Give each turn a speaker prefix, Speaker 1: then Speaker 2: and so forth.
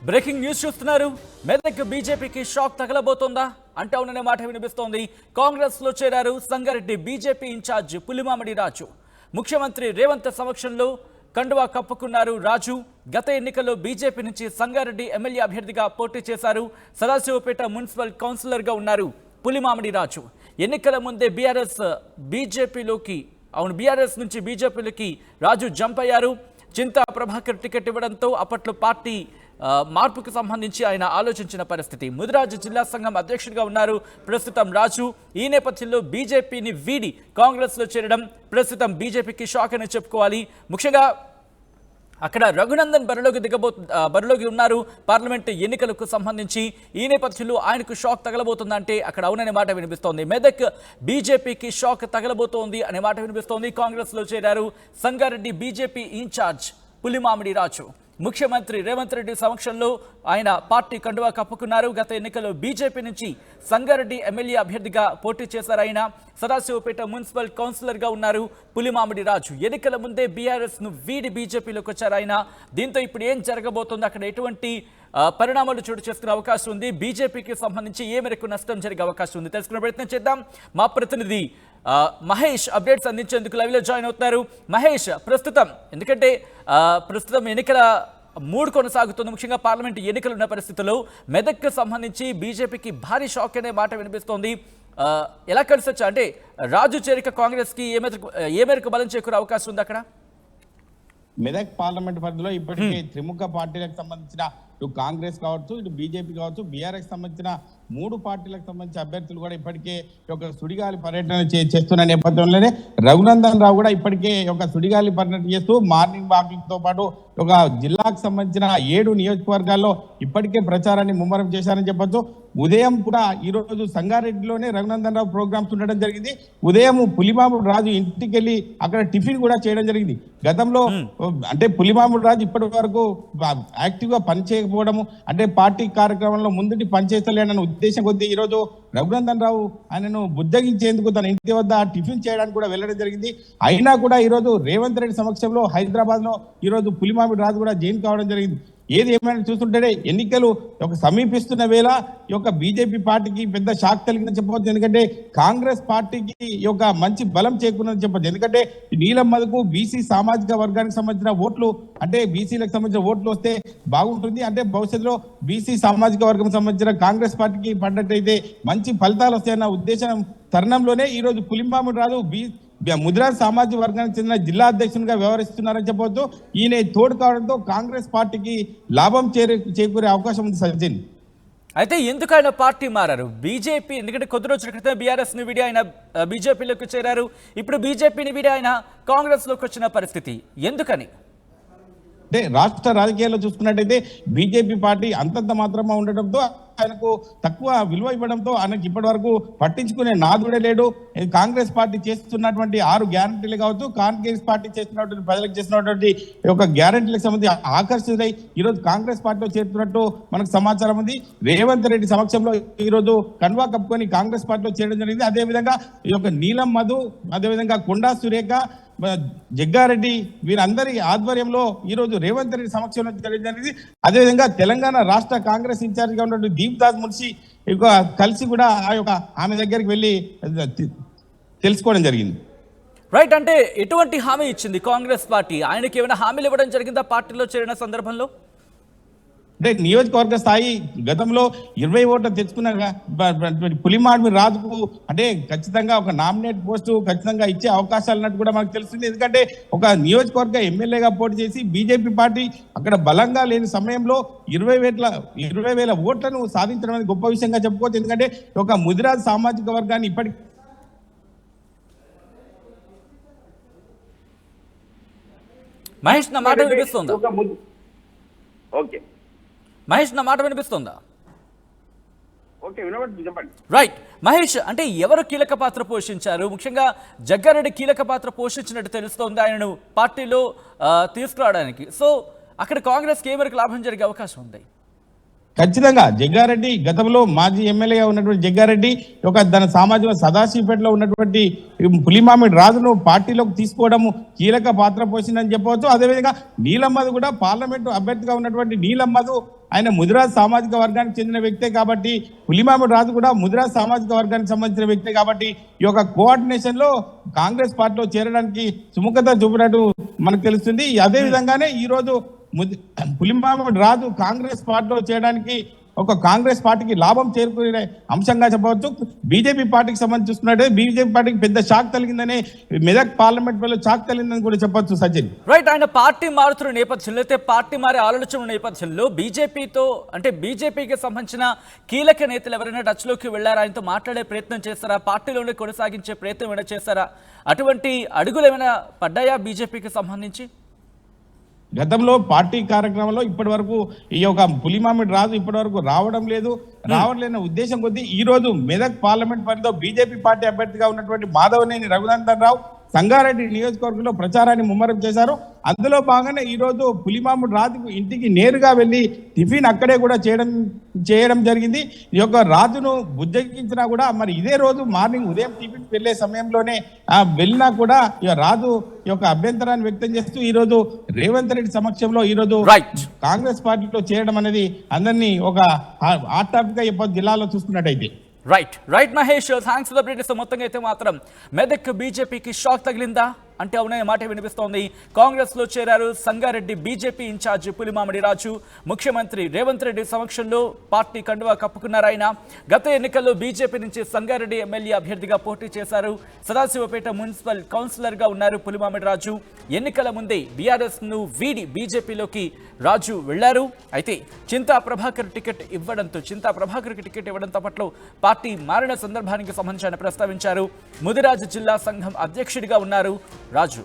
Speaker 1: Breaking news చూస్తున్నారు. మెదక్ బీజేపీకి shock తగలబోతోందా అంటే అవుననే మాట వినిపిస్తోంది. కాంగ్రెస్ లో చేరారు సంగారెడ్డి బీజేపీ ఇన్ఛార్జ్ పులిమామిడి రాజు. ముఖ్యమంత్రి రేవంత్ సమక్షంలో కండువా కప్పుకున్నారు రాజు. గత ఎన్నికల్లో బీజేపీ నుంచి సంగారెడ్డి ఎమ్మెల్యే అభ్యర్థిగా పోటీ చేశారు. సదాశివపేట మున్సిపల్ కౌన్సిలర్గా ఉన్నారు పులిమామిడి రాజు. ఎన్నికల ముందే బీఆర్ఎస్ నుంచి బీజేపీలోకి రాజు జంప్ అయ్యారు. చింతా ప్రభాకర్ టికెట్ ఇవ్వడంతో అప్పట్లో పార్టీ మార్పుకు సంబంధించి ఆయన ఆలోచించిన పరిస్థితి. ముదిరాజు జిల్లా సంఘం అధ్యక్షుడిగా ఉన్నారు ప్రస్తుతం రాజు. ఈ నేపథ్యంలో బీజేపీని వీడి కాంగ్రెస్లో చేరడం ప్రస్తుతం బీజేపీకి షాక్ అని చెప్పుకోవాలి. ముఖ్యంగా అక్కడ రఘునందన్ బరిలోకి ఉన్నారు పార్లమెంటు ఎన్నికలకు సంబంధించి. ఈ నేపథ్యంలో ఆయనకు షాక్ తగలబోతుందంటే అక్కడ అవుననే మాట వినిపిస్తోంది. మెదక్ బీజేపీకి షాక్ తగలబోతోంది అనే మాట వినిపిస్తోంది. కాంగ్రెస్లో చేరారు సంగారెడ్డి బీజేపీ ఇన్ఛార్జ్ పులిమామిడి రాజు. ముఖ్యమంత్రి రేవంత్ రెడ్డి సమక్షంలో ఆయన పార్టీ కండువా కప్పుకున్నారు. గత ఎన్నికల్లో బీజేపీ నుంచి సంగారెడ్డి ఎమ్మెల్యే అభ్యర్థిగా పోటీ చేశారు ఆయన. సదాశివపేట మున్సిపల్ కౌన్సిలర్గా ఉన్నారు పులిమామిడి రాజు. ఎన్నికల ముందే బీఆర్ఎస్ను వీడి బీజేపీలోకి వచ్చారు ఆయన. దీంతో ఇప్పుడు ఏం జరగబోతోంది, అక్కడ ఎటువంటి పరిణామాలు చోటు చేసుకునే అవకాశం ఉంది, బీజేపీకి సంబంధించి ఏ మేరకు నష్టం జరిగే అవకాశం ఉంది తెలుసుకునే ప్రయత్నం చేద్దాం. మా ప్రతినిధి మహేష్ అప్డేట్స్ అందించేందుకు లైవ్లో జాయిన్ అవుతున్నారు. మహేష్, ఎందుకంటే ప్రస్తుతం ఎన్నికల మూడు కొనసాగుతుంది. ముఖ్యంగా పార్లమెంటు ఎన్నికలు ఉన్న పరిస్థితుల్లో మెదక్కు సంబంధించి బీజేపీకి భారీ షాక్ అనే మాట వినిపిస్తోంది. ఎలా కలిసొచ్చా అంటే రాజు చేరిక కాంగ్రెస్కి ఏ మేరకు బలం చేకూరే అవకాశం ఉంది అక్కడ?
Speaker 2: మెదక్ పార్లమెంట్ పరిధిలో ఇప్పటికే త్రిముఖ పార్టీలకు సంబంధించిన ఇటు కాంగ్రెస్ కావచ్చు, ఇటు బీజేపీ కావచ్చు, బీఆర్ఎస్ సంబంధించిన మూడు పార్టీలకు సంబంధించిన అభ్యర్థులు కూడా ఇప్పటికే ఒక సుడిగాలి పర్యటన చేస్తున్న నేపథ్యంలోనే రఘునందన్ రావు కూడా ఇప్పటికే ఒక సుడిగాలి పర్యటన చేస్తూ మార్నింగ్ వాకింగ్తో పాటు ఒక జిల్లాకు సంబంధించిన 7 నియోజకవర్గాల్లో ఇప్పటికే ప్రచారాన్ని ముమ్మరం చేశారని చెప్పొచ్చు. ఉదయం కూడా ఈరోజు సంగారెడ్డిలోనే రఘునందన్ రావు ప్రోగ్రామ్స్ ఉండడం జరిగింది. ఉదయం పులిమామిడి రాజు ఇంటికి వెళ్ళి అక్కడ టిఫిన్ కూడా చేయడం జరిగింది. గతంలో అంటే పులిమామిడి రాజు ఇప్పటి వరకు యాక్టివ్ గా పనిచేయకపోవడము, అంటే పార్టీ కార్యక్రమంలో ముందుటి పనిచేస్తలేనన్న ఉద్దేశం కొద్దీ ఈరోజు రఘునందన్ రావు ఆయనను బుజ్జగించేందుకు తన ఇంటి వద్ద టిఫిన్ చేయడానికి కూడా వెళ్ళడం జరిగింది. అయినా కూడా ఈరోజు రేవంత్ రెడ్డి సమక్షంలో హైదరాబాద్ లో ఈరోజు పులిమామిడి రాజు కూడా జాయిన్ కావడం జరిగింది. ఏది ఏమైనా చూస్తుంటే ఎన్నికలు ఒక సమీపిస్తున్న వేళ ఈ యొక్క బీజేపీ పార్టీకి పెద్ద షాక్ కలిగిందని చెప్పవచ్చు. ఎందుకంటే కాంగ్రెస్ పార్టీకి ఈ యొక్క మంచి బలం చేకూరని చెప్పచ్చు. ఎందుకంటే నీలమ్మకు బీసీ సామాజిక వర్గానికి సంబంధించిన ఓట్లు, అంటే బీసీలకు సంబంధించిన ఓట్లు వస్తే బాగుంటుంది, అంటే భవిష్యత్తులో బీసీ సామాజిక వర్గం సంబంధించిన కాంగ్రెస్ పార్టీకి పడ్డట్టయితే మంచి ఫలితాలు వస్తాయన్న ఉద్దేశం తరుణంలోనే ఈరోజు పులిమామిడి రాజు ముదిరాజ్ సామాజిక వర్గానికి చెందిన జిల్లా అధ్యక్షునిగా వ్యవహరిస్తున్నారని చెప్పవచ్చు. ఈయన తోడు కావడంతో కాంగ్రెస్ పార్టీకి లాభం చేకూరే అవకాశం ఉంది సజ్జన్.
Speaker 1: అయితే ఎందుకు ఆయన పార్టీ మారారు? బీజేపీ, ఎందుకంటే కొద్ది రోజుల క్రితం బీఆర్ఎస్ని వీడి ఆయన బీజేపీలోకి చేరారు. ఇప్పుడు బీజేపీని వీడి ఆయన కాంగ్రెస్లోకి వచ్చిన పరిస్థితి ఎందుకని?
Speaker 2: అంటే రాష్ట్ర రాజకీయాల్లో చూసుకున్నట్టయితే బీజేపీ పార్టీ అంతంత మాత్రమే ఉండటంతో ఆయనకు తక్కువ విలువ ఇవ్వడంతో ఆయనకు ఇప్పటి వరకు పట్టించుకునే నాదుడే లేడు. కాంగ్రెస్ పార్టీ చేస్తున్నటువంటి 6 గ్యారంటీలు కావచ్చు, కాంగ్రెస్ పార్టీ చేస్తున్నటువంటి ప్రజలకు చేస్తున్నటువంటి ఒక గ్యారంటీలకు సంబంధించి ఆకర్షితులై ఈరోజు కాంగ్రెస్ పార్టీలో చేరుతున్నట్టు మనకు సమాచారం ఉంది. రేవంత్ రెడ్డి సమక్షంలో ఈరోజు కండువా కప్పుకొని కాంగ్రెస్ పార్టీలో చేరడం జరిగింది. అదేవిధంగా ఈ యొక్క నీలం మధు, అదేవిధంగా కొండా సురేఖ, జగ్గారెడ్డి వీరందరి ఆధ్వర్యంలో ఈరోజు రేవంత్ రెడ్డి సమక్షంలో జరిగింది. అదేవిధంగా తెలంగాణ రాష్ట్ర కాంగ్రెస్ ఇన్ఛార్జిగా ఉన్నటువంటి దీప్దాస్ మున్షి కలిసి కూడా ఆమె దగ్గరికి వెళ్ళి తెలుసుకోవడం జరిగింది.
Speaker 1: రైట్, అంటే ఎటువంటి హామీ ఇచ్చింది కాంగ్రెస్ పార్టీ? ఆయనకి ఏమైనా హామీలు ఇవ్వడం జరిగిందా పార్టీలో చేరిన సందర్భంలో?
Speaker 2: అంటే నియోజకవర్గ స్థాయి గతంలో 20 ఓట్లు తెచ్చుకున్న పులిమామిడి రాజుకు అంటే ఖచ్చితంగా ఒక నామినేట్ పోస్టు ఖచ్చితంగా ఇచ్చే అవకాశాలు ఉన్నట్టు కూడా మనకు తెలుస్తుంది. ఎందుకంటే ఒక నియోజకవర్గ ఎమ్మెల్యేగా పోటీ చేసి బీజేపీ పార్టీ అక్కడ బలంగా లేని సమయంలో 20,000 ఓట్లను సాధించడం అనేది గొప్ప విషయంగా చెప్పుకోవచ్చు. ఎందుకంటే ఒక ముదిరాజ్ సామాజిక వర్గాన్ని ఇప్పటికీ
Speaker 1: మహేష్ నా మాట వినిపిస్తుందా?
Speaker 3: ఓకే
Speaker 1: మహేష్ నా మాట వినిపిస్తుందా?
Speaker 3: ఓకే, వినబడుతుంది, చెప్పండి.
Speaker 1: రైట్ మహేష్, అంటే ఎవరు కీలక పాత్ర పోషించారు? ముఖ్యంగా జగ్గారెడ్డి కీలక పాత్ర పోషించినట్టు తెలుస్తోంది ఆయనను పార్టీలో తీసుకురావడానికి. సో అక్కడ కాంగ్రెస్కి ఏ మేరకు లాభం జరిగే అవకాశం ఉంది?
Speaker 2: ఖచ్చితంగా జగ్గారెడ్డి గతంలో మాజీ ఎమ్మెల్యేగా ఉన్నటువంటి జగ్గారెడ్డి తన సామాజిక సదాశివపేటలో ఉన్నటువంటి పులిమామిడి రాజును పార్టీలోకి తీసుకోవడము కీలక పాత్ర పోసిందని చెప్పవచ్చు. అదేవిధంగా నీలమ్మది కూడా పార్లమెంటు అభ్యర్థిగా ఉన్నటువంటి నీలమ్మదు ఆయన ముదిరాజ్ సామాజిక వర్గానికి చెందిన వ్యక్తే కాబట్టి, పులిమామిడి రాజు కూడా ముదిరాజ్ సామాజిక వర్గానికి సంబంధించిన వ్యక్తే కాబట్టి ఈ యొక్క కోఆర్డినేషన్ లో కాంగ్రెస్ పార్టీలో చేరడానికి సుముఖత చూపినట్టు మనకు తెలుస్తుంది. అదే విధంగానే ఈ రోజు పులిమామిడి రాజు కాంగ్రెస్ పార్టీలో చేయడానికి ఒక కాంగ్రెస్ పార్టీకి లాభం చేరుకునే అంశంగా చెప్పవచ్చు. బీజేపీ పార్టీకి సంబంధించి చూసుకున్నట్టే బీజేపీ పార్టీకి పెద్ద షాక్ తగిలిందనే మెదక్ పార్లమెంట్ లో షాక్ తగిలిందని కూడా చెప్పొచ్చు సచిన్.
Speaker 1: రైట్, ఆయన పార్టీ మారుతున్న నేపథ్యంలో అయితే పార్టీ మారే ఆలోచన నేపథ్యంలో బీజేపీతో అంటే బీజేపీకి సంబంధించిన కీలక నేతలు ఎవరైనా టచ్ లోకి వెళ్లారా, ఆయనతో మాట్లాడే ప్రయత్నం చేస్తారా, పార్టీలోనే కొనసాగించే ప్రయత్నం ఏమైనా చేస్తారా, అటువంటి అడుగులు ఏమైనా పడ్డాయా బీజేపీకి సంబంధించి?
Speaker 2: గతంలో పార్టీ కార్యక్రమంలో ఇప్పటి వరకు ఈ యొక్క పులిమామిడి రాజు ఇప్పటి వరకు రావట్లేని ఉద్దేశం కొద్దీ ఈ రోజు మెదక్ పార్లమెంట్ పరిధిలో బీజేపీ పార్టీ అభ్యర్థిగా ఉన్నటువంటి మాధవనేని రఘునందన్ రావు సంగారెడ్డి నియోజకవర్గంలో ప్రచారాన్ని ముమ్మరం చేశారు. అందులో భాగంగానే ఈ రోజు పులిమామిడి రాజుకు ఇంటికి నేరుగా వెళ్ళి టిఫిన్ అక్కడే కూడా చేయడం జరిగింది. ఈ యొక్క రాజును బుజ్జగించినా కూడా మరి ఇదే రోజు మార్నింగ్ ఉదయం టిఫిన్ వెళ్లే సమయంలోనే వెళ్ళినా కూడా ఇక రాజు యొక్క అభ్యంతరాన్ని వ్యక్తం చేస్తూ ఈ రోజు రేవంత్ రెడ్డి సమక్షంలో ఈ రోజు కాంగ్రెస్ పార్టీలో చేరడం అనేది అందరినీ ఒక హాట్ టాపిక్ గా చెప్పొచ్చు జిల్లాలో చూసుకున్నట్టయితే.
Speaker 1: Right Mahesh, thanks for the British. మొత్తంగా అయితే మాత్రం మెదక్ బీజేపీకి షాక్ తగిలిందా అంటే అవునే మాట వినిపిస్తోంది. కాంగ్రెస్ లో చేరారు సంగారెడ్డి బీజేపీ ఇన్ఛార్జ్ పులిమామిడి రాజు. ముఖ్యమంత్రి రేవంత్ రెడ్డి సమక్షంలో పార్టీ కండువా కప్పుకున్నారు ఆయన. గత ఎన్నికల్లో బీజేపీ నుంచి సంగారెడ్డి ఎమ్మెల్యే అభ్యర్థిగా పోటీ చేశారు. సదాశివపేట మున్సిపల్ కౌన్సిలర్ గా ఉన్నారు పులిమామిడి రాజు. ఎన్నికల ముందే బీఆర్ఎస్ ను వీడి బీజేపీలోకి రాజు వెళ్లారు. అయితే చింతా ప్రభాకర్ టికెట్ ఇవ్వడంతో పట్ల పార్టీ మారిన సందర్భానికి సంబంధించి ఆయన ప్రస్తావించారు. ముదిరాజు జిల్లా సంఘం అధ్యక్షుడిగా ఉన్నారు రాజు.